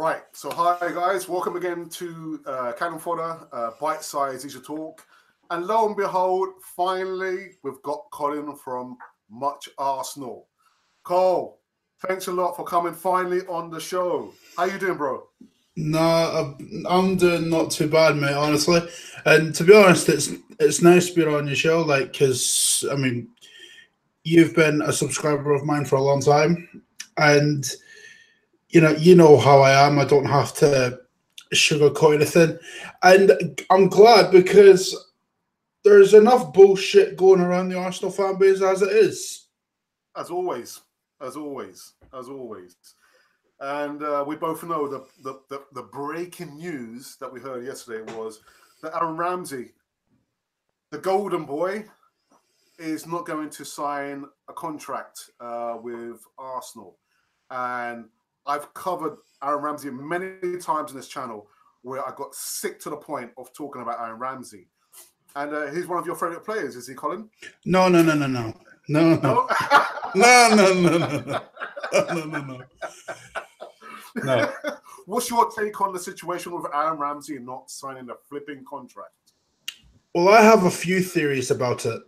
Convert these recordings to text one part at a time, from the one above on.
Right, so hi guys, welcome again to Cannon Fodder, Bite-Size EASYTALK. And lo and behold, finally, we've got Colin from Much Arsenal. Cole, thanks a lot for coming finally on the show. How you doing, bro? No, I'm doing not too bad, mate, honestly. And to be honest, it's nice to be on your show, like, because, I mean, you've been a subscriber of mine for a long time. And, you know how I am. I don't have to sugarcoat anything. And I'm glad because there's enough bullshit going around the Arsenal fan base as it is. As always. And we both know the breaking news that we heard yesterday was that Aaron Ramsey, the golden boy, is not going to sign a contract with Arsenal. And I've covered Aaron Ramsey many times in this channel where I got sick to the point of talking about Aaron Ramsey. And he's one of your favorite players, is he, Colin? No. No. No. What's your take on the situation with Aaron Ramsey not signing a flipping contract? Well, I have a few theories about it.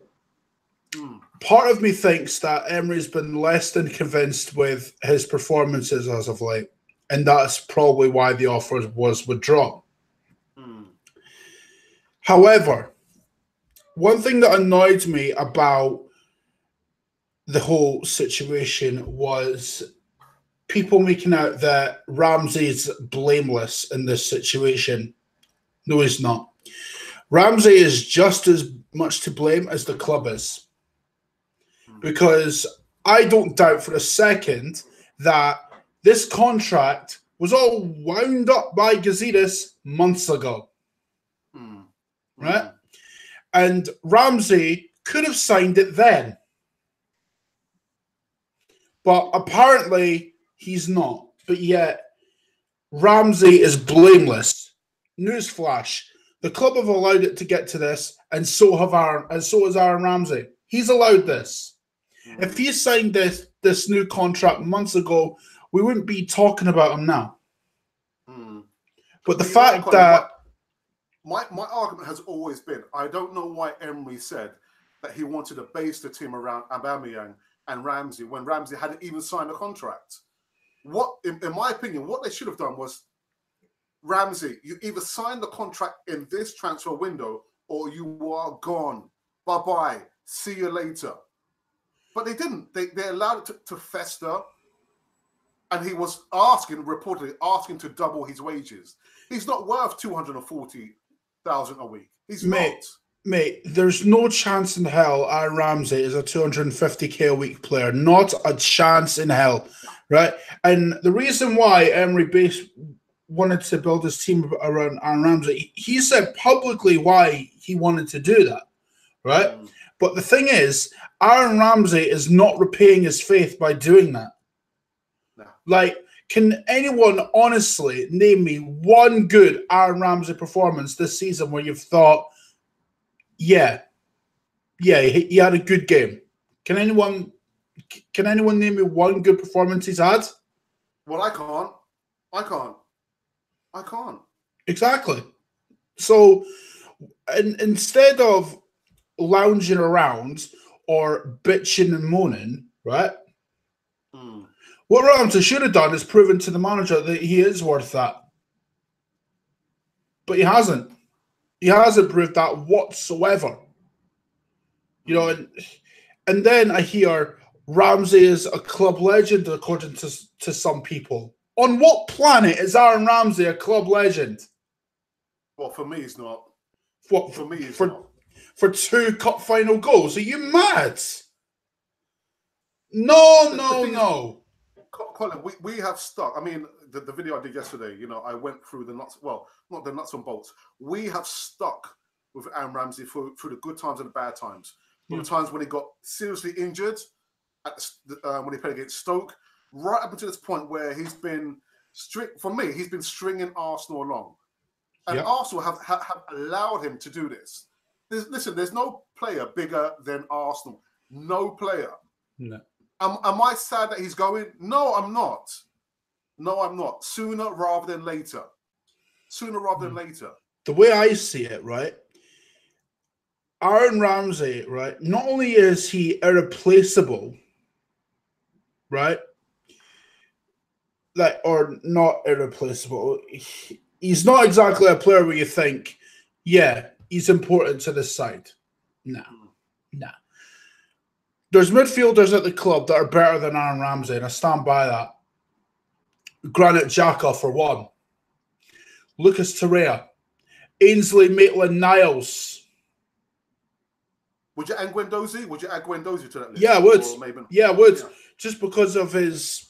Part of me thinks that Emery's been less than convinced with his performances as of late, and that's probably why the offer was withdrawn. However, one thing that annoyed me about the whole situation was people making out that Ramsey's blameless in this situation. No, he's not. Ramsey is just as much to blame as the club is. Because I don't doubt for a second that this contract was all wound up by Gazidis months ago. Right? And Ramsey could have signed it then. But apparently he's not. But yet Ramsey is blameless. Newsflash. The club have allowed it to get to this, and so has Aaron Ramsey. He's allowed this. If he signed this new contract months ago, we wouldn't be talking about him now. But the fact that my argument has always been, I don't know why Emery said that he wanted to base the team around Aubameyang and Ramsey when Ramsey hadn't even signed a contract. What, in my opinion, what they should have done was, Ramsey, you either sign the contract in this transfer window or you are gone. Bye-bye. See you later. But they didn't. They allowed it to fester. And he was reportedly asking to double his wages. He's not worth $240,000 a week. He's not. Mate, there's no chance in hell Aaron Ramsey is a $250K a week player. Not a chance in hell, right? And the reason why Emery wanted to build his team around Aaron Ramsey, he said publicly why he wanted to do that, right? But the thing is, Aaron Ramsey is not repaying his faith by doing that. No. Like, can anyone honestly name me one good Aaron Ramsey performance this season where you've thought, yeah, he had a good game? Can anyone name me one good performance he's had? Well, I can't. Exactly. So, instead of lounging around or bitching and moaning, right? What Ramsey should have done is proven to the manager that he is worth that. But he hasn't. He hasn't proved that whatsoever. You know, and then I hear Ramsey is a club legend according to some people. On what planet is Aaron Ramsey a club legend? Well, for me, he's not. What, for me, he's not. For 2 cup final goals? Are you mad? No. Colin, we have stuck. I mean, the video I did yesterday, you know, I went through the nuts. Well, not the nuts and bolts. We have stuck with Aaron Ramsey through the good times and the bad times. The times when he got seriously injured, when he played against Stoke, right up until this point where he's been he's been stringing Arsenal along. And Arsenal have allowed him to do this. There's no player bigger than Arsenal. No player. No. Am I sad that he's going? No, I'm not. No, I'm not. Sooner rather than later. Sooner rather than later. The way I see it, right? Aaron Ramsey, right? Not only is he irreplaceable, right? Like, or not irreplaceable. He's not exactly a player where you think, yeah, he's important to this side. Nah. There's midfielders at the club that are better than Aaron Ramsey, and I stand by that. Granit Xhaka for one. Lucas Torreira. Ainsley Maitland-Niles. Would you add Guendouzi? Would you add Guendouzi to that list? Yeah, I would. Maybe... Yeah, I would. Yeah. Just because of his,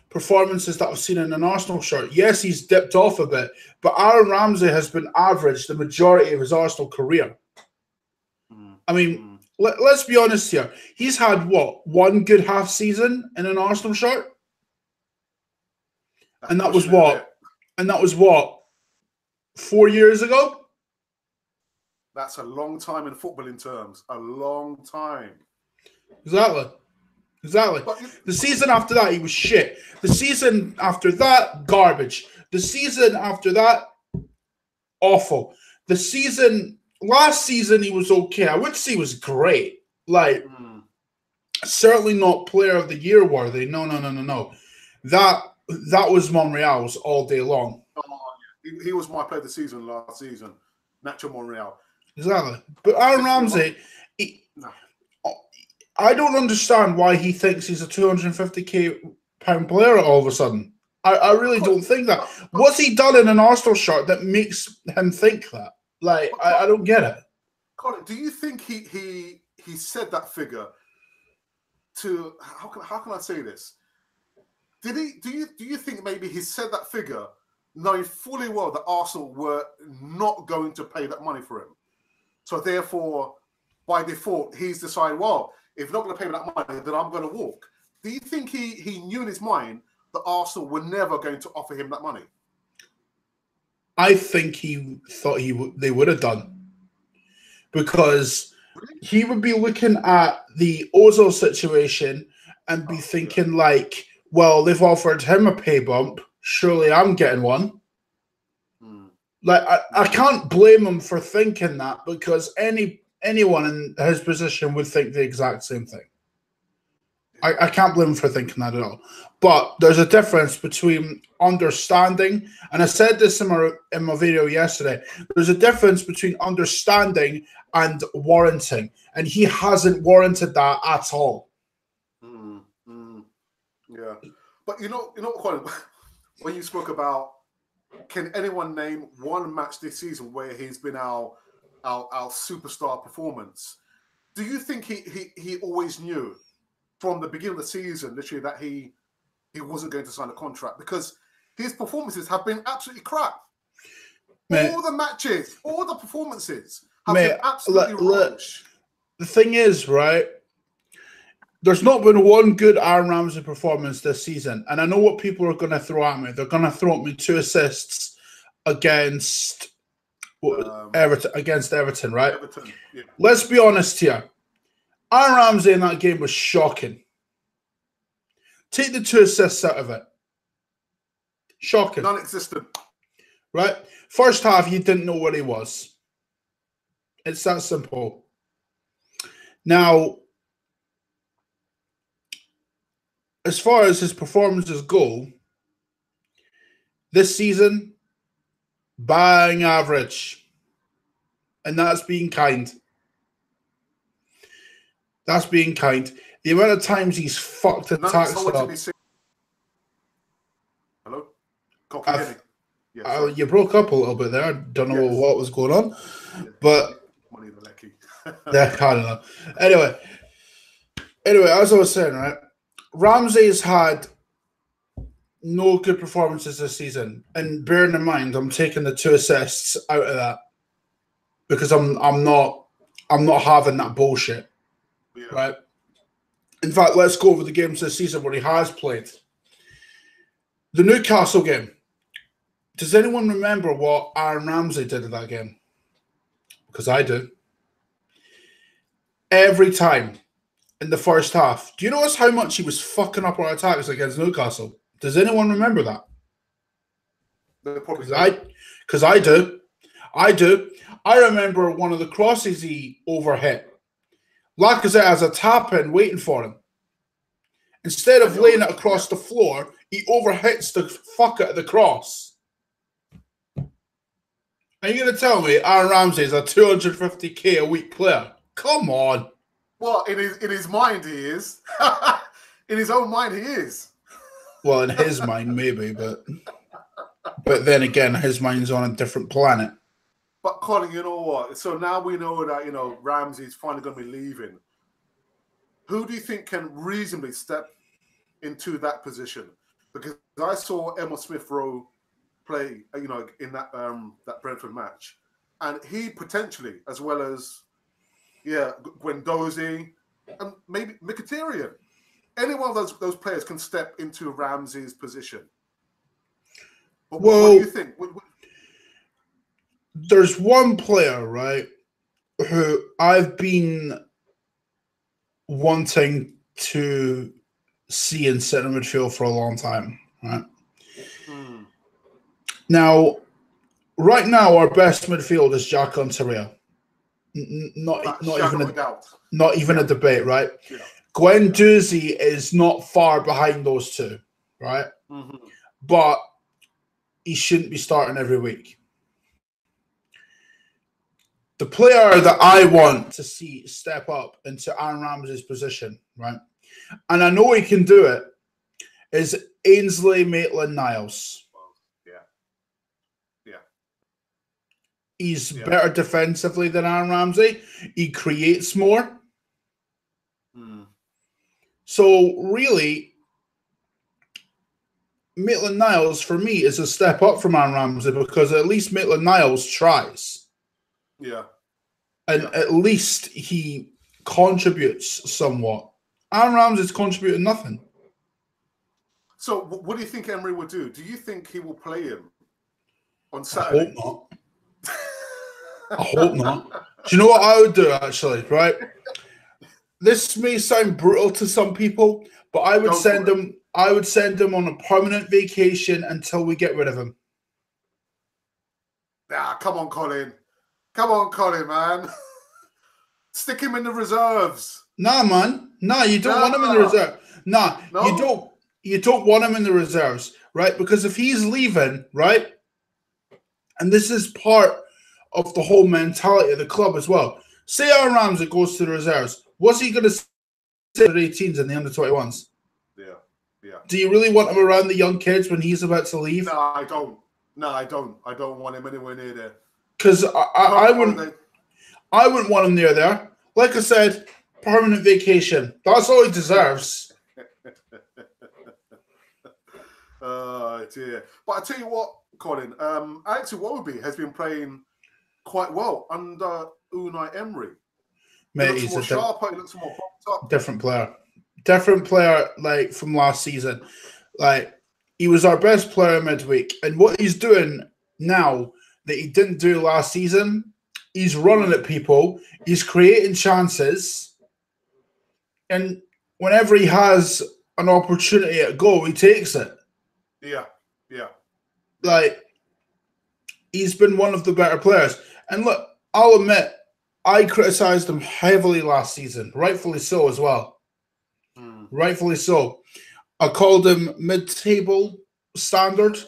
performances that I've seen in an Arsenal shirt. Yes, he's dipped off a bit, but Aaron Ramsey has been average the majority of his Arsenal career. I mean, let's be honest here. He's had, one good half season in an Arsenal shirt? And that was what? And that was what? 4 years ago? That's a long time in footballing terms. A long time. Exactly. The season after that, he was shit. The season after that, garbage. The season after that, awful. Last season, he was okay. I would say he was great. Like, certainly not player of the year worthy. No. That was Monreal's all day long. He was my player of the season last season. Nacho Monreal. Exactly. But Aaron Ramsey, I don't understand why he thinks he's a £250,000 player all of a sudden. I really don't think that. What's he done in an Arsenal shirt that makes him think that? Like, I don't get it. Colin, do you think he said that figure to how can I say this? Do you think maybe he said that figure knowing fully well that Arsenal were not going to pay that money for him? So therefore, by default, he's decided, well, if you're not going to pay me that money, then I'm going to walk. Do you think he knew in his mind that Arsenal were never going to offer him that money? I think he thought they would have done. Because he would be looking at the Ozil situation and be thinking like, well, they've offered him a pay bump. Surely I'm getting one. Like, I can't blame him for thinking that because anyone in his position would think the exact same thing. I can't blame him for thinking that at all. But there's a difference between understanding, and I said this in my video yesterday, there's a difference between understanding and warranting, and he hasn't warranted that at all. Yeah. But you know, Colin, when you spoke about, can anyone name one match this season where he's been our superstar performance? Do you think he always knew from the beginning of the season, literally, that he wasn't going to sign a contract? Because his performances have been absolutely crap. Mate, all the matches, all the performances have been absolutely rubbish. The thing is, right, there's not been one good Aaron Ramsey performance this season. And I know what people are going to throw at me. They're going to throw at me 2 assists against Everton, right? Everton, yeah. Let's be honest here. Aaron Ramsey in that game was shocking. Take the 2 assists out of it. Shocking. Non-existent. Right? First half, you didn't know where he was. It's that simple. Now, as far as his performances go, this season, bang average. And that's being kind. That's being kind. The amount of times he's fucked the tax up. Hello? You broke up a little bit there. I don't know what was going on. But yeah, I don't know. Anyway, as I was saying, right, Ramsey's had no good performances this season. And bearing in mind, I'm taking the 2 assists out of that because I'm not having that bullshit. Yeah. Right? In fact, let's go over the games this season where he has played. The Newcastle game. Does anyone remember what Aaron Ramsey did in that game? Because I do. Every time in the first half. Do you notice how much he was fucking up our attacks against Newcastle? Does anyone remember that? Because I do. I do. I remember one of the crosses he overhit. Lacazette has a tap in waiting for him. Instead of laying it across the floor, he overhits the fuck out of the cross. Are you going to tell me Aaron Ramsey is a 250k a week player? Come on. Well, in his mind, he is. In his own mind, he is. Well, in his mind, maybe, but then again, his mind's on a different planet. But Colin, you know what? So now we know that Ramsey's finally going to be leaving. Who do you think can reasonably step into that position? Because I saw Emma Smith-Rowe play, in that Brentford match, and he potentially, as well as Guendouzi and maybe Mkhitaryan, any one of those players can step into Ramsey's position. But what do you think? There's one player, right, who I've been wanting to see in centre midfield for a long time, right? Now, right now, our best midfield is Jack Ontario. Not even a debate, right? Yeah. Guendouzi is not far behind those two, right? But he shouldn't be starting every week. The player that I want to see step up into Aaron Ramsey's position, right? And I know he can do it, is Ainsley Maitland-Niles. Yeah. He's better defensively than Aaron Ramsey. He creates more. So really, Maitland-Niles for me is a step up from Aaron Ramsey because at least Maitland-Niles tries. Yeah. And at least he contributes somewhat. Aaron Ramsey's contributed nothing. So what do you think Emery will do? Do you think he will play him on Saturday? I hope not. I hope not. Do you know what I would do, actually, right? This may sound brutal to some people, but I would send him on a permanent vacation until we get rid of him. Come on, Colin. Come on, Colin, man. Stick him in the reserves. Nah, man. Nah, you don't want him in the reserve. Nah, no? You don't want him in the reserves, right? Because if he's leaving, right, and this is part of the whole mentality of the club as well. Say Aaron Ramsey goes to the reserves. What's he going to say to the 18s and the under-21s? Yeah. Do you really want him around the young kids when he's about to leave? No, I don't. I don't want him anywhere near there. Because I wouldn't want him near there. Like I said, permanent vacation. That's all he deserves. Dear. But I tell you what, Colin, Alex Iwobi has been playing quite well under Unai Emery. Mate, he looks more sharper, he looks more popped up. Different player, like from last season. Like, he was our best player midweek. And what he's doing now that he didn't do last season, he's running at people, he's creating chances, and whenever he has an opportunity at goal, he takes it. Yeah. Like, he's been one of the better players. And look, I'll admit, I criticised him heavily last season, rightfully so as well. Rightfully so. I called him mid-table standard,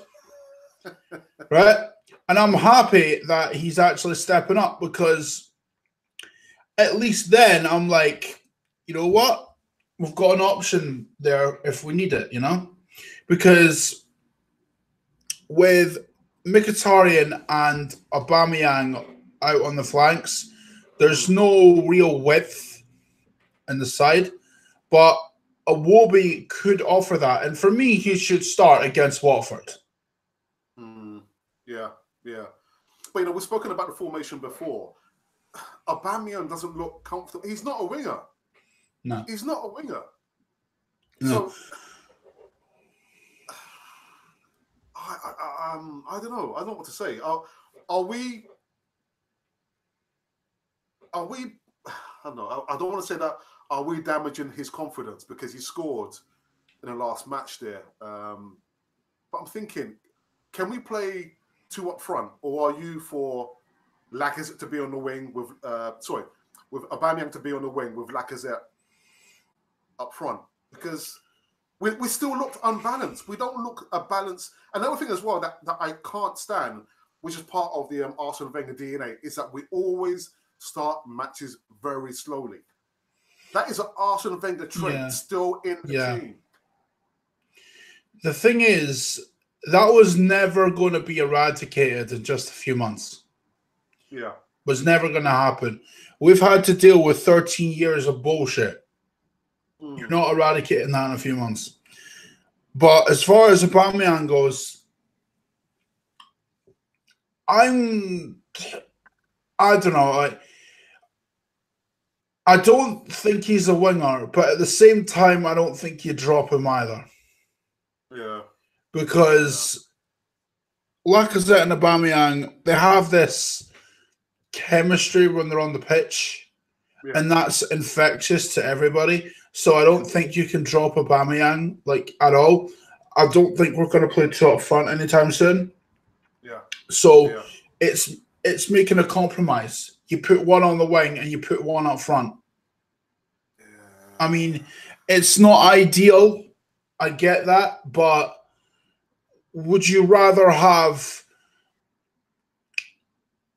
right? And I'm happy that he's actually stepping up because at least then I'm like, you know what? We've got an option there if we need it, Because with Mkhitaryan and Aubameyang out on the flanks, there's no real width in the side, but Iwobi could offer that. And for me, he should start against Watford. Yeah. But, we've spoken about the formation before. Aubameyang doesn't look comfortable. He's not a winger. No. He's not a winger. No. So, I don't know. I don't know what to say. Are we? I don't know. I don't want to say that. Are we damaging his confidence because he scored in the last match there. But I'm thinking, can we play 2 up front, or are you for Lacazette to be on the wing with with Aubameyang to be on the wing with Lacazette up front? Because we still looked unbalanced. We don't look a balance. Another thing as well that I can't stand, which is part of the Arsene Wenger DNA, is that we always start matches very slowly. That is an Arsene Wenger trait still in the team. The thing is, that was never going to be eradicated in just a few months. Yeah. Was never going to happen. We've had to deal with 13 years of bullshit. You're not eradicating that in a few months. But as far as Aubameyang goes, I don't know. I don't think he's a winger, but at the same time, I don't think you drop him either. Yeah. Because Lacazette and Aubameyang, they have this chemistry when they're on the pitch, and that's infectious to everybody. So I don't think you can drop Aubameyang at all. I don't think we're going to play 2 up front anytime soon. Yeah. So it's making a compromise. You put one on the wing and you put one up front. Yeah. I mean, it's not ideal. I get that, but would you rather have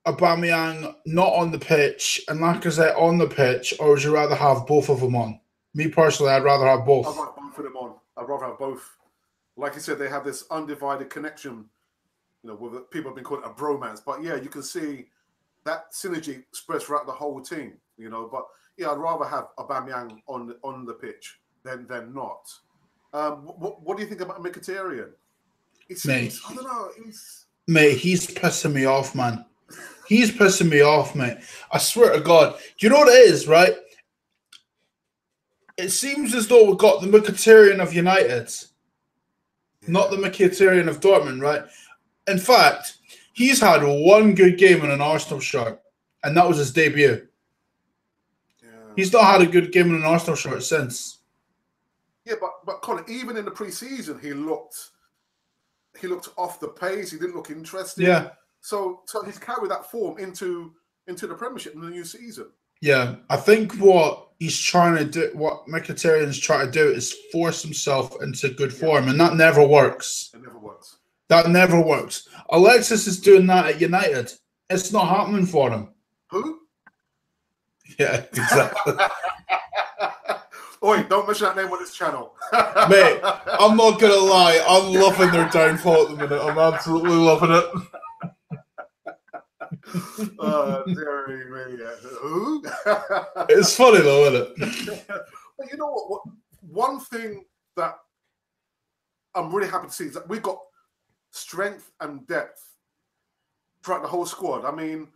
Aubameyang not on the pitch and Lacazette on the pitch, or would you rather have both of them on? Me personally, I'd rather have both. I'd like both of them on. I'd rather have both. Like you said, they have this undivided connection. With people have been calling it a bromance, but yeah, you can see that synergy spreads throughout the whole team. But yeah, I'd rather have Aubameyang on the pitch than not. What do you think about Mkhitaryan? I don't know. Mate, he's pissing me off, man. He's pissing me off, mate. I swear to God. Do you know what it is, right? It seems as though we've got the Mkhitaryan of United, not the Mkhitaryan of Dortmund, right? In fact, he's had one good game in an Arsenal shirt, and that was his debut. Yeah. He's not had a good game in an Arsenal shirt since. Yeah, but Colin, even in the pre-season, he looked off the pace. He didn't look interested. Yeah. So he's carried that form into the Premiership in the new season. Yeah, I think what he's trying to do, what Mkhitaryan's trying to do, is force himself into good form, and that never works. It never works. That never works. Alexis is doing that at United. It's not happening for him. Who? Yeah, exactly. Oi, don't mention that name on this channel. Mate, I'm not going to lie. I'm loving their downfall at the minute. I'm absolutely loving it. Dearie me. Who? It's funny though, isn't it? But you know what? One thing that I'm really happy to see is that we've got strength and depth throughout the whole squad. I mean,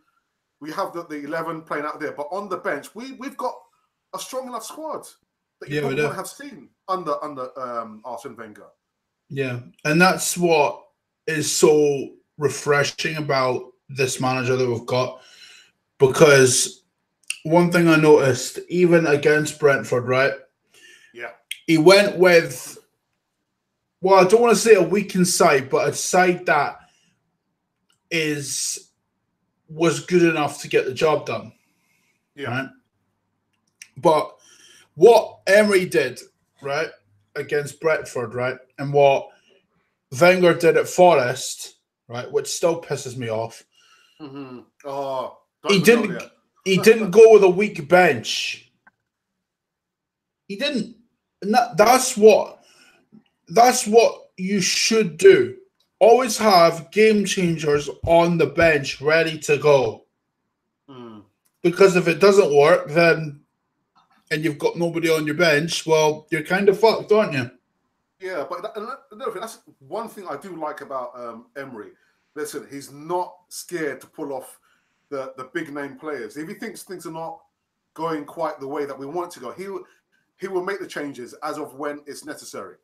we have the 11 playing out there, but on the bench, we've got a strong enough squad that you probably wouldn't have seen under Arsene Wenger. Yeah, and that's what is so refreshing about this manager that we've got, because one thing I noticed, even against Brentford, right? Yeah. He went with, well, I don't want to say a weakened side, but a side that was good enough to get the job done. Yeah. Right? But what Emery did, right, against Brentford, right, and what Wenger did at Forest, right, which still pisses me off. Mm-hmm. Oh, he didn't go with a weak bench. He didn't. And that's what you should do. Always have game changers on the bench ready to go. Because if it doesn't work, then and you've got nobody on your bench, well, you're kind of fucked, aren't you? Yeah, but that's one thing I do like about Emery. Listen, he's not scared to pull off the big name players. If he thinks things are not going quite the way that we want it to go, he will make the changes as of when it's necessary.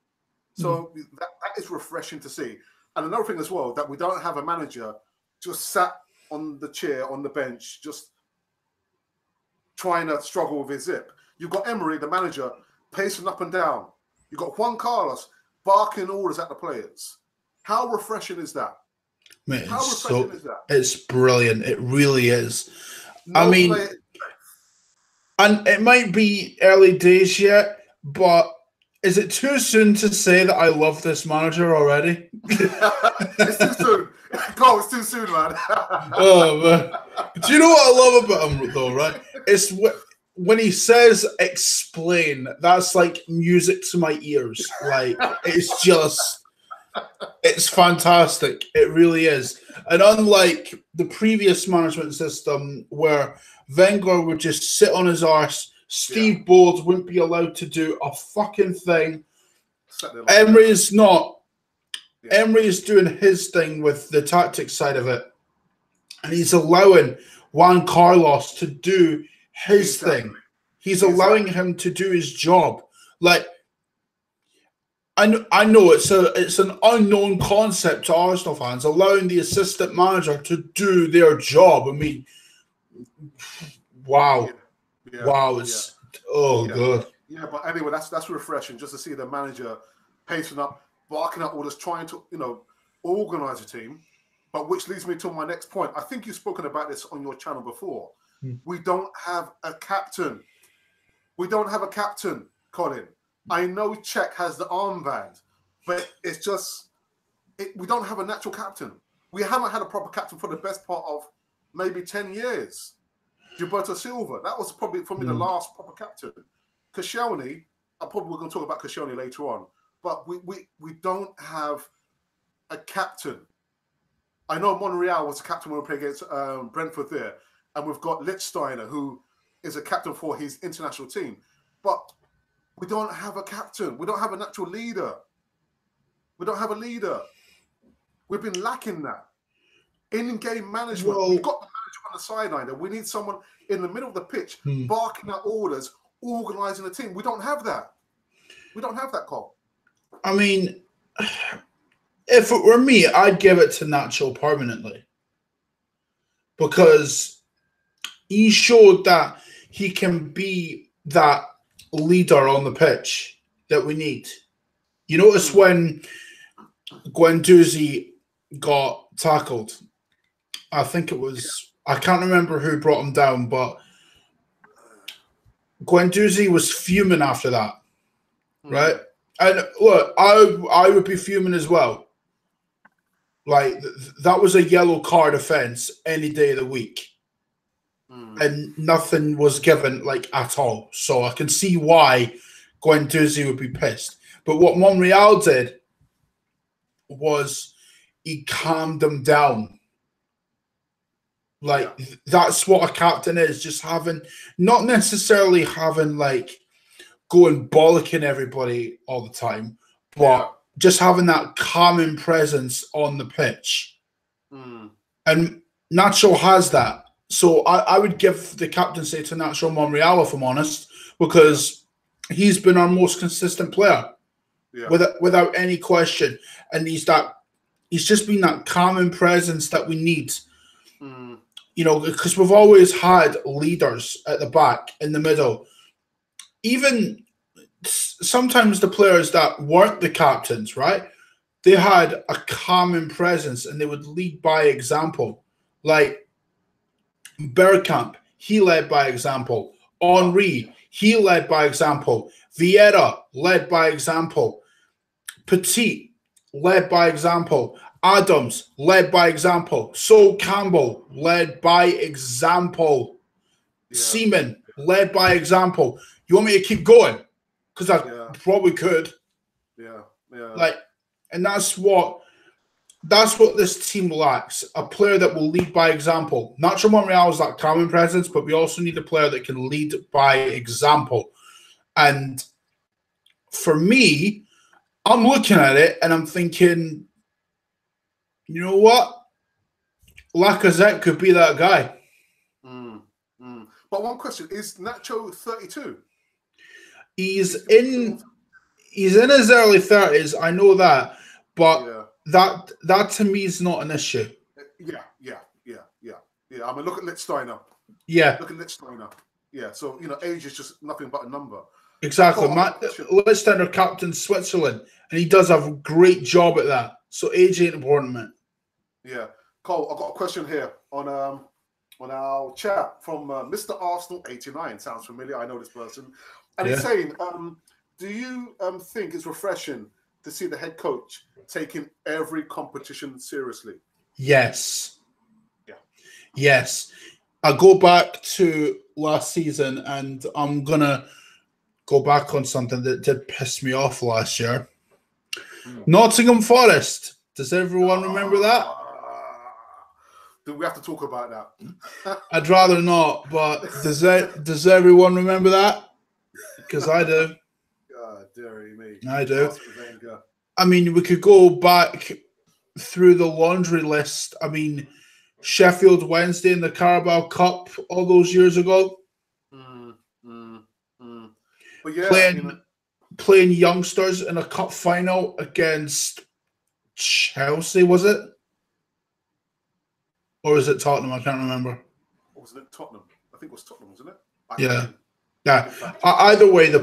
So that is refreshing to see. And another thing as well, that we don't have a manager just sat on the chair, on the bench, just trying to struggle with his zip. You've got Emery, the manager, pacing up and down, You got Juan Carlos barking orders at the players. How refreshing is that? Mate, How refreshing is that? It's brilliant. It really is. No I mean, player... and it might be early days yet, but is it too soon to say that I love this manager already? It's too soon. Go, it's too soon, man. Oh, man. Do you know what I love about him, though, right? It's when he says explain, that's like music to my ears. Like, it's fantastic. It really is. And unlike the previous management system where Wenger would just sit on his arse, Steve Bowles wouldn't be allowed to do a fucking thing. Emery is not. Yeah. Emery is doing his thing with the tactics side of it. And he's allowing Juan Carlos to do his thing. He's allowing him to do his job. Like, I know it's an unknown concept to Arsenal fans, allowing the assistant manager to do their job. I mean, wow. Wow, it's good. Yeah, but anyway, that's refreshing just to see the manager pacing up, barking up orders, trying to, organize a team. But which leads me to my next point. I think you've spoken about this on your channel before. We don't have a captain. We don't have a captain, Colin. I know Czech has the armband, but it's just we don't have a natural captain. We haven't had a proper captain for the best part of maybe 10 years. Gilberto Silva, that was probably for me the last proper captain. Koscielny, we're going to talk about Koscielny later on, but we don't have a captain. I know Monreal was a captain when we played against Brentford there, and we've got Lichtsteiner, who is a captain for his international team, but we don't have a captain. We don't have a natural leader. We don't have a leader. We've been lacking that. In-game management. We've got the manager on the sideline. And we need someone in the middle of the pitch barking out orders, organising the team. We don't have that. We don't have that, Cole. I mean, if it were me, I'd give it to Nacho permanently. Because he showed that he can be that leader on the pitch that we need. You notice when Guendouzi got tackled, I think it was, I can't remember who brought him down, but Guendouzi was fuming after that, right? And look, I would be fuming as well. Like, that was a yellow card offence any day of the week. And nothing was given, like, at all. So I can see why Guendouzi would be pissed. But what Monreal did was he calmed them down. Like, that's what a captain is. Just having, not necessarily having, like, going bollocking everybody all the time, but just having that calming presence on the pitch. And Nacho has that. So I would give the captaincy to Nacho Monreal, if I'm honest, because he's been our most consistent player, without any question. And he's just been that calming presence that we need. Because we've always had leaders at the back, in the middle. Even sometimes the players that weren't the captains, right? They had a calming presence and they would lead by example. Like, Bergkamp, he led by example. Henry, he led by example. Vieira, led by example. Petit, led by example. Adams, led by example. Sol Campbell, led by example. Seaman, led by example. You want me to keep going? Because I probably could. Like, and that's what this team lacks. A player that will lead by example. Nacho Monreal is that calming presence, but we also need a player that can lead by example. And for me, I'm looking at it and I'm thinking, you know what? Lacazette could be that guy. But one question, is Nacho 32? He's in his early 30s. I know that, but that to me is not an issue. Yeah. I mean, look at Lichtsteiner. Yeah. Look at Lichtsteiner. Yeah. So age is just nothing but a number. Exactly. Cole, I've got a question. Listander captain Switzerland, and he does a great job at that. So age ain't important, man. Yeah, Cole, I've got a question here on our chat from Mr. Arsenal 89. Sounds familiar. I know this person, and he's saying, do you think it's refreshing to see the head coach taking every competition seriously? Yes. Yeah. Yes. I go back to last season, and I'm gonna go back on something that did piss me off last year. Nottingham Forest. Does everyone remember that? Do we have to talk about that? I'd rather not, but does everyone remember that? Because I do. God, dearie me. I do. Wenger. I mean, we could go back through the laundry list. I mean, Sheffield Wednesday in the Carabao Cup all those years ago. But yeah, playing youngsters in a cup final against Chelsea, was it? Or was it Tottenham? I can't remember. Or was it Tottenham? I think it was Tottenham, wasn't it? Yeah. Either way, the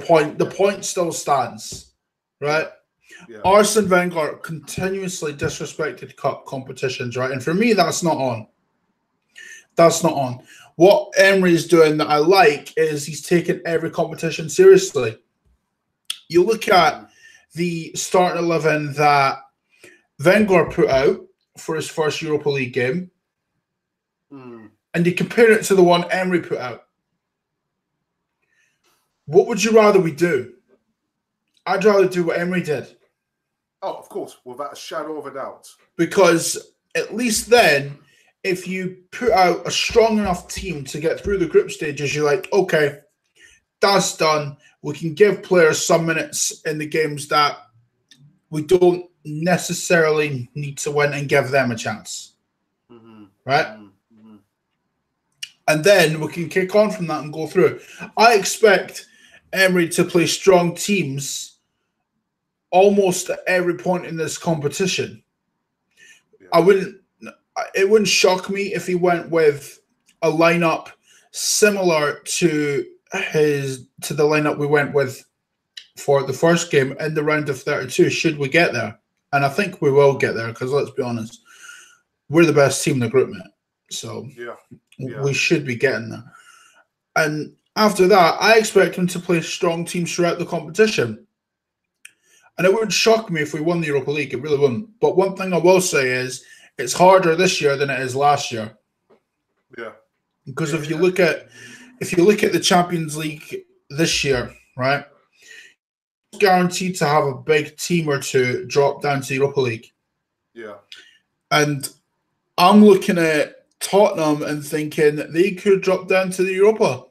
point still stands, right? Yeah. Arsene Wenger continuously disrespected cup competitions, right? And for me, that's not on. That's not on. What Emery's doing that I like is he's taking every competition seriously. You look at the starting 11 that Wenger put out for his first Europa League game, and you compare it to the one Emery put out. What would you rather we do? I'd rather do what Emery did. Oh, of course, without a shadow of a doubt. Because at least then, if you put out a strong enough team to get through the group stages, you're like, okay, that's done. We can give players some minutes in the games that we don't necessarily need to win and give them a chance. Right? And then we can kick on from that and go through. I expect Emery to play strong teams almost at every point in this competition. Yeah. It wouldn't shock me if he went with a lineup similar to the lineup we went with for the first game in the round of 32, should we get there. And I think we will get there, because let's be honest, we're the best team in the group, mate. So we should be getting there. And after that, I expect him to play strong teams throughout the competition. And it wouldn't shock me if we won the Europa League. It really wouldn't. But one thing I will say is it's harder this year than it is last year. Yeah. Because if you look at the Champions League this year, right, it's guaranteed to have a big team or two drop down to the Europa League. Yeah. And I'm looking at Tottenham and thinking they could drop down to the Europa.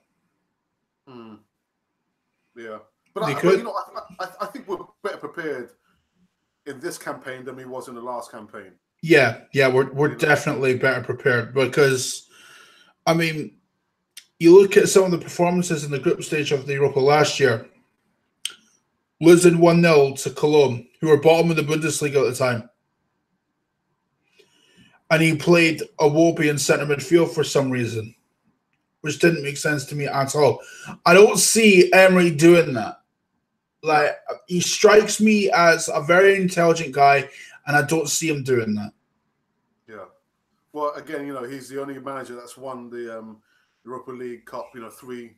Yeah. But I think we're better prepared in this campaign than we was in the last campaign. Yeah, we're definitely better prepared, because, I mean, you look at some of the performances in the group stage of the Europa last year, losing 1-0 to Cologne, who were bottom of the Bundesliga at the time. And he played Iwobi in centre midfield for some reason, which didn't make sense to me at all. I don't see Emery doing that. Like, he strikes me as a very intelligent guy, and I don't see him doing that. Yeah. Well, again, he's the only manager that's won the Europa League Cup, 3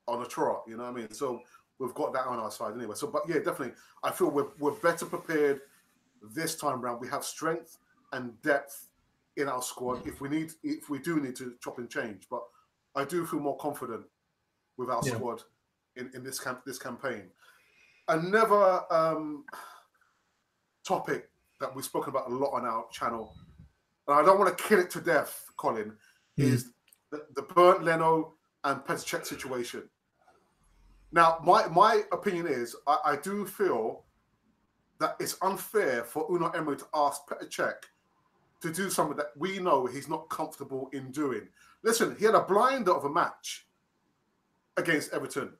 on a trot, you know what I mean? So we've got that on our side anyway. So, but yeah, definitely, I feel we're better prepared this time round. We have strength and depth in our squad if we do need to chop and change. But I do feel more confident with our squad in this campaign. Another topic that we've spoken about a lot on our channel, and I don't want to kill it to death, Colin, is the Bernd Leno and Petr Cech situation. Now, my opinion is I do feel that it's unfair for Unai Emery to ask Petr Cech to do something that we know he's not comfortable in doing. Listen, he had a blinder of a match against Everton,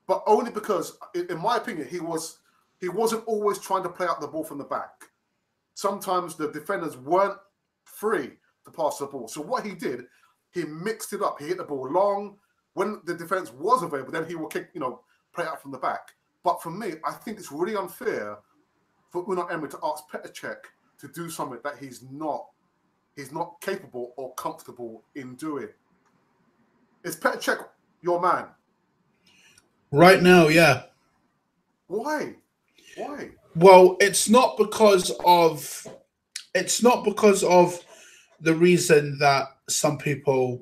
but only because, in my opinion, he wasn't always trying to play out the ball from the back. Sometimes the defenders weren't free to pass the ball. So what he did, he mixed it up. He hit the ball long. When the defense was available, then he will play out from the back. But for me, I think it's really unfair for Unai Emery to ask Petr Cech to do something that he's not capable or comfortable in doing. Is Petr Cech your man? Right now, yeah. Why? Why? Well, it's not because of the reason that some people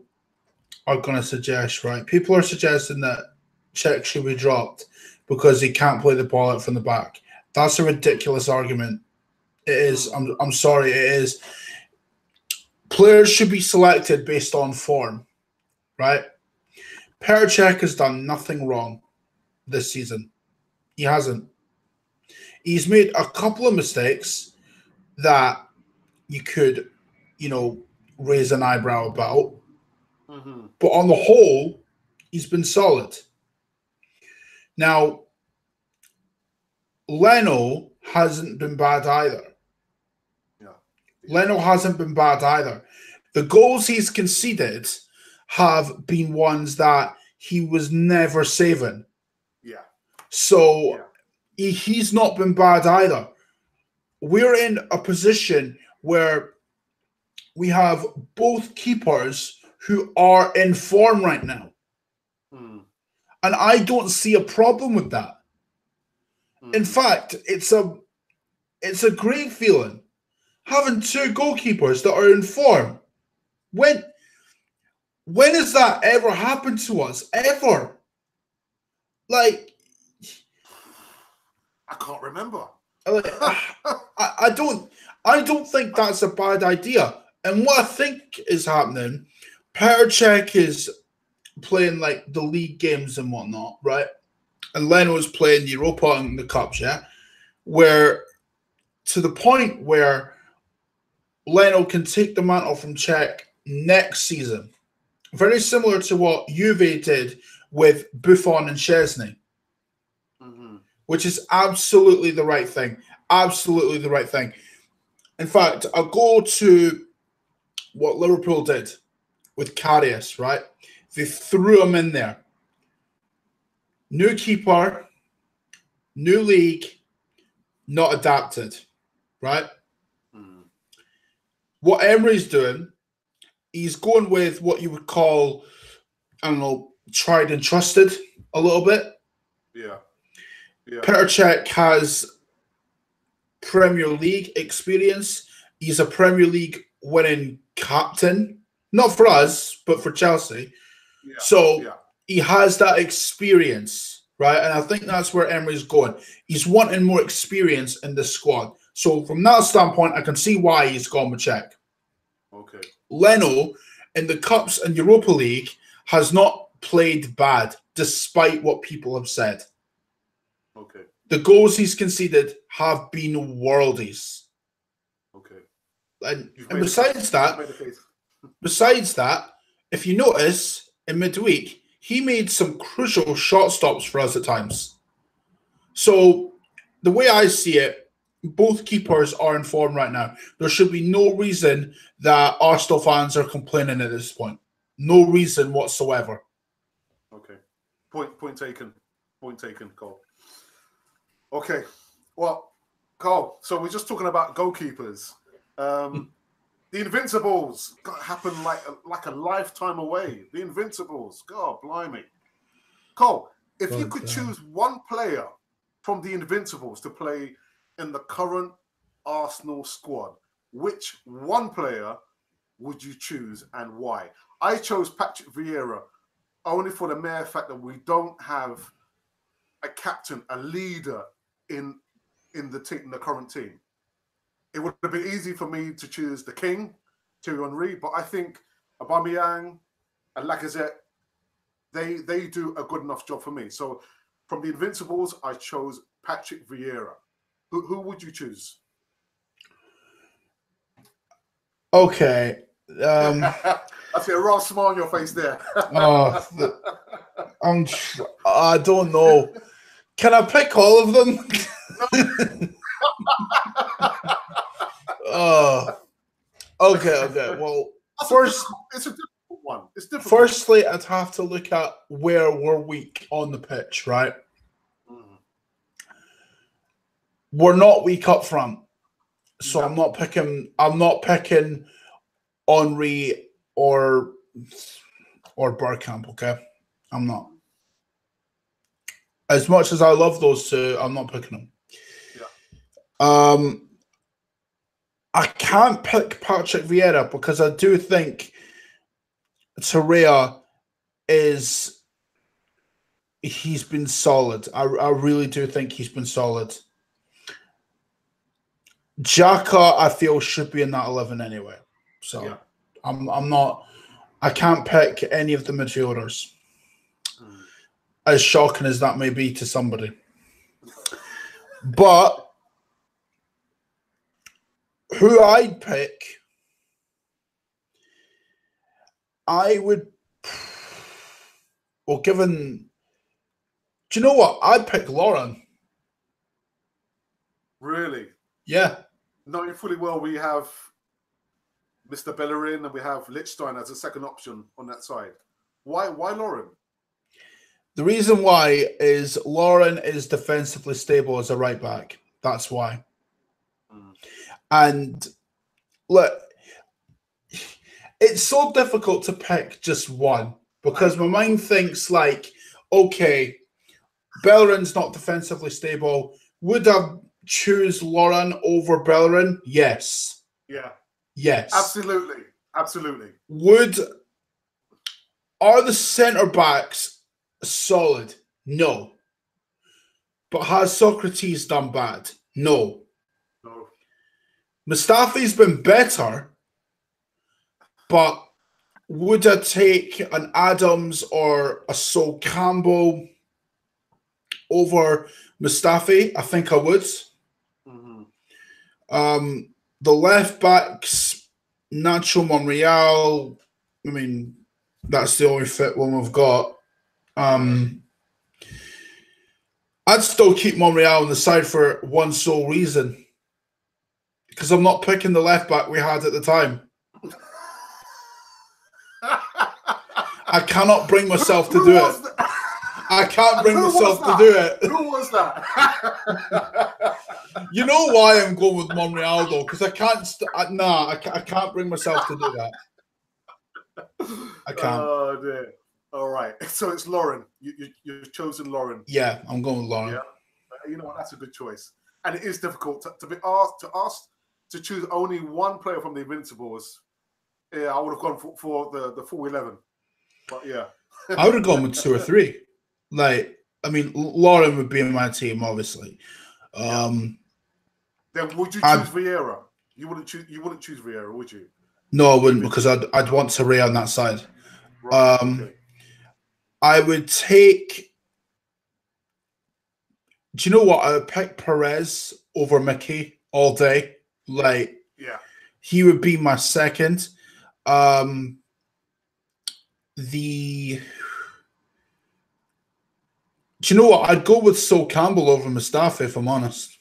are going to suggest, right? People are suggesting that Cech should be dropped because he can't play the ball out from the back. That's a ridiculous argument. It is. I'm sorry, it is. Players should be selected based on form, right? Petr Cech has done nothing wrong this season. He hasn't. He's made a couple of mistakes that you could, raise an eyebrow about. Mm-hmm. But on the whole, he's been solid. Now, Leno hasn't been bad either. Yeah. Leno hasn't been bad either. The goals he's conceded have been ones that he was never saving. Yeah. So he's not been bad either. We're in a position where we have both keepers who are in form right now. Mm. And I don't see a problem with that. Mm. In fact, it's a great feeling having two goalkeepers that are in form. When has that ever happened to us? Ever? Like, I can't remember. I don't think that's a bad idea. And what I think is happening, Petr Cech is playing like the league games and whatnot, right? And Leno is playing Europa and the Cups, yeah? Where to the point where Leno can take the mantle from Cech next season. Very similar to what Juve did with Buffon and Szczesny. Mm-hmm. Which is absolutely the right thing. Absolutely the right thing. In fact, I'll go to what Liverpool did with Karius, right? They threw him in there. New keeper, new league, not adapted, right? Mm-hmm. What Emery's doing, he's going with what you would call, I don't know, tried and trusted a little bit. Yeah. Petr Cech has Premier League experience. He's a Premier League winning captain, not for us, but for Chelsea. Yeah. So he has that experience, right? And I think that's where Emery's going. He's wanting more experience in the squad. So from that standpoint, I can see why he's gone with Cech. Okay. Leno in the Cups and Europa League has not played bad, despite what people have said. Okay. The goals he's conceded have been worldies. Okay. And besides that, if you notice, in midweek, he made some crucial shot stops for us at times. So the way I see it, both keepers are in form right now. There should be no reason that Arsenal fans are complaining at this point. No reason whatsoever. Okay. Point taken. Point taken, Cole. Okay. Well, Cole, so we're just talking about goalkeepers. The Invincibles happened like a lifetime away. The Invincibles. God, blimey. Cole, if you could choose one player from the Invincibles to play in the current Arsenal squad, which one player would you choose and why? I chose Patrick Vieira only for the mere fact that we don't have a captain, a leader in the team, the current team. It would have been easy for me to choose the King, Thierry Henry, but I think Aubameyang and Lacazette, they do a good enough job for me. So from the Invincibles, I chose Patrick Vieira. Who would you choose? Okay. I see a raw smile on your face there. I don't know. Can I pick all of them? Okay. Well, first, it's a difficult one. It's difficult. Firstly, I'd have to look at where we're weak on the pitch, right? we're not weak up front. So No. I'm not picking Henry or Bergkamp, okay? I'm not. As much as I love those two, I'm not picking them. Yeah. I can't pick Patrick Vieira because I do think Torreira he's been solid. I really do think he's been solid. Xhaka, I feel, should be in that 11 anyway. So Yeah. I'm not. I can't pick any of the midfielders. As shocking as that may be to somebody. But who I'd pick, I would. Well, given. Do you know what? I'd pick Lauren. Really? Yeah. Knowing fully well we have Mr. Bellerin and we have Lichtstein as a second option on that side. Why Lauren? The reason why is Lauren is defensively stable as a right back. That's why. And look, it's so difficult to pick just one because my mind thinks like, okay, Bellerin's not defensively stable. Would I choose Lauren over Bellerin? Yes. Yeah. Yes. Absolutely. Absolutely. Are the centre backs solid? No. But has Socrates done bad? No. No. Mustafi's been better, but would I take an Adams or a Sol Campbell over Mustafi? I think I would. The left backs, Nacho Monreal. I mean, that's the only fit one we've got. I'd still keep Monreal on the side for one sole reason. Because I'm not picking the left back we had at the time. I cannot bring myself to do it. I can't bring myself to do it. Who was that? You know why I'm going with Monreal though, because I can't. I can't bring myself to do that. I can't. Oh dear. All right. So it's Lauren. You've chosen Lauren. Yeah, I'm going with Lauren. Yeah. You know what? That's a good choice. And it is difficult to be asked to choose only one player from the Invincibles. Yeah, I would have gone for the full 11. But yeah. I would have gone with 2 or 3. Like, I mean, Lauren would be in my team, obviously. Then would you choose Vieira? You wouldn't choose Vieira, would you? No, I wouldn't, because I'd want Torreira on that side. Right, okay. I would take. Do you know what? I would pick Perez over Mickey all day. Like, yeah, he would be my second. Do you know what? I'd go with Sol Campbell over Mustafi, if I'm honest.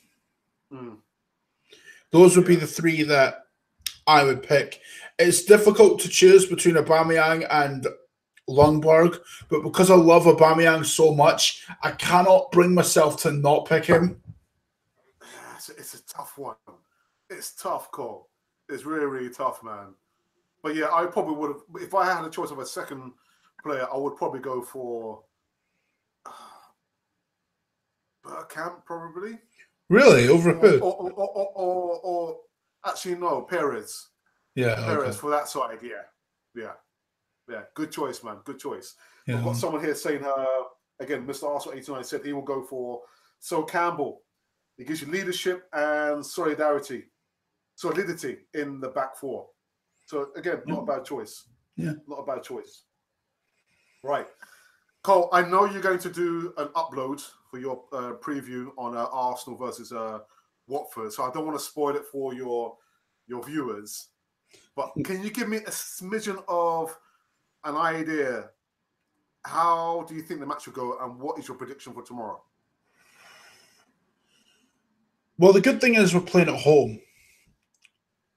Those would be the 3 that I would pick. It's difficult to choose between Aubameyang and Lundberg, but because I love Aubameyang so much, I cannot bring myself to not pick him. It's a tough one. It's tough, Cole. It's really, really tough, man. But yeah, I probably would have, if I had a choice of a second player, I would probably go for Bergkamp, probably. Really? Over who? Or actually, no, Perez. Yeah. Perez for that side, yeah. Good choice, man. Good choice. Yeah. I've got someone here saying, again, Mr. Arsenal 89 said he will go for Sol Campbell. He gives you leadership and solidity in the back 4. So again, not a bad choice. Yeah. Not a bad choice. Right. Cole, I know you're going to do an upload for your preview on Arsenal versus Watford, so I don't want to spoil it for your viewers. But can you give me a smidgen of an idea? How do you think the match will go, and what is your prediction for tomorrow? Well, the good thing is we're playing at home,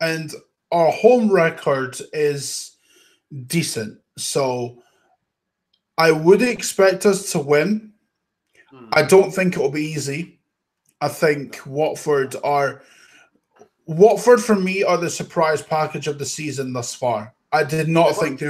and our home record is decent. So I would expect us to win. I don't think it will be easy. I think Watford for me are the surprise package of the season thus far. I did not think they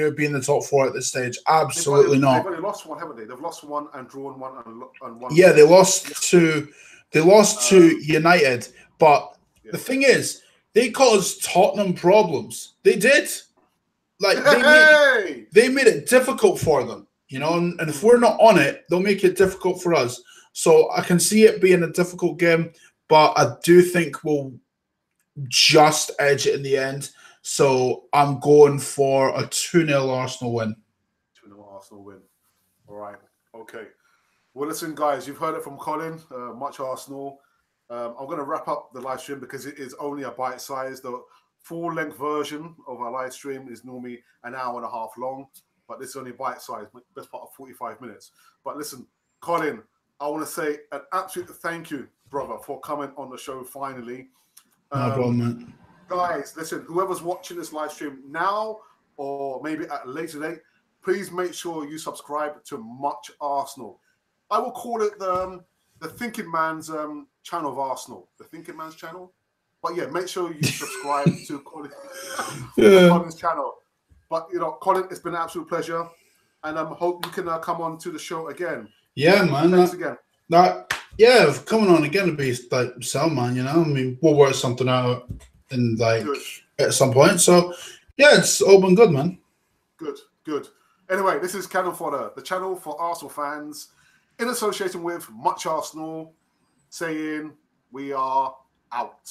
would be in the top 4 at this stage. Absolutely not. They've only lost one, haven't they? They've lost one and drawn one and one. Yeah, they lost to United, but the thing is, they caused Tottenham problems. They did. Like they made it difficult for them, you know, and if we're not on it, they'll make it difficult for us. So I can see it being a difficult game, but I do think we'll just edge it in the end. So I'm going for a 2-0 Arsenal win. 2-0 Arsenal win. All right. Okay. Well, listen, guys, you've heard it from Colin. Much Arsenal. I'm going to wrap up the live stream because it is only a bite size. The full-length version of our live stream is normally an hour and a half long, but this is only bite size, best part of 45 minutes. But listen, Colin, I want to say an absolute thank you, brother, for coming on the show finally. No problem, man. Guys, listen, whoever's watching this live stream now or maybe at a later date, please make sure you subscribe to Much Arsenal. I will call it the Thinking Man's channel of Arsenal. The Thinking Man's channel. But yeah, make sure you subscribe to Colin's channel. But, you know, Colin, it's been an absolute pleasure. And I hope you can come on to the show again. Yeah, man. Thanks again. Yeah, coming on again would be like sound, man, you know? I mean, we'll work something out in at some point. So, yeah, it's all been good, man. Good. Anyway, this is Cannon Fodder, the channel for Arsenal fans, in association with Much Arsenal, saying we are out.